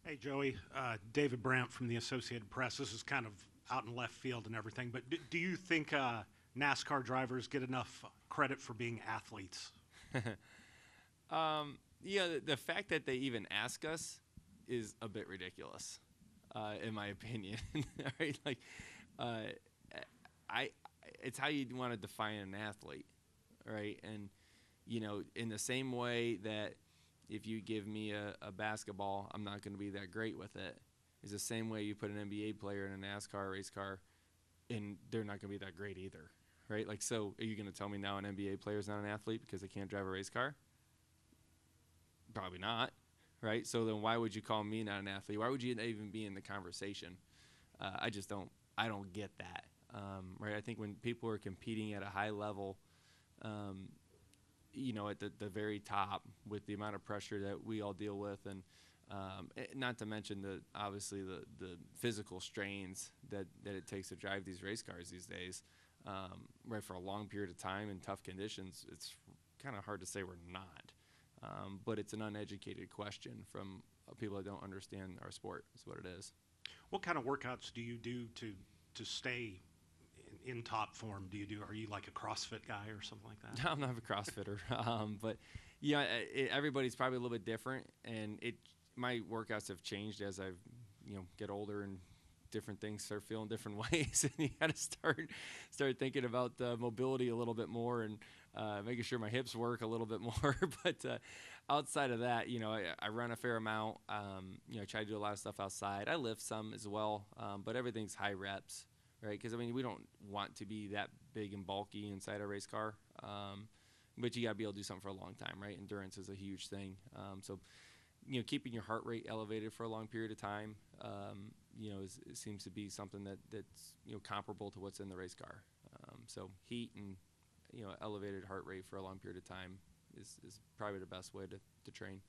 Hey, Joey. David Brandt from the Associated Press. This is kind of out in left field and everything, but do you think NASCAR drivers get enough credit for being athletes? The fact that they even ask us is a bit ridiculous, in my opinion. Right? Uh, I, it's how you want to define an athlete, right? And in the same way that if you give me a basketball, I'm not going to be that great with it. Is the same way you put an NBA player in a NASCAR race car, and they're not going to be that great either, right? Like, so are you going to tell me now an NBA player is not an athlete because they can't drive a race car? Probably not, right? So then why would you call me not an athlete? Why would you even be in the conversation? I just don't. I don't get that, right? I think when people are competing at a high level, um, at the very top with the amount of pressure that we all deal with, and not to mention obviously the physical strains that it takes to drive these race cars these days, right, for a long period of time in tough conditions. It's kind of hard to say we're not. But it's an uneducated question from people that don't understand our sport, is what it is. What kind of workouts do you do to stay in top form? Are you like a CrossFit guy or something like that? I'm not a CrossFitter, but everybody's probably a little bit different, and my workouts have changed as I've get older, and different things start feeling different ways, and you got to start thinking about mobility a little bit more, and making sure my hips work a little bit more. But outside of that, I run a fair amount. I try to do a lot of stuff outside. I lift some as well, but everything's high reps, right? Because we don't want to be that big and bulky inside a race car. But you got to be able to do something for a long time, right? Endurance is a huge thing. So keeping your heart rate elevated for a long period of time, it seems to be something that's comparable to what's in the race car. So heat and elevated heart rate for a long period of time is probably the best way to train.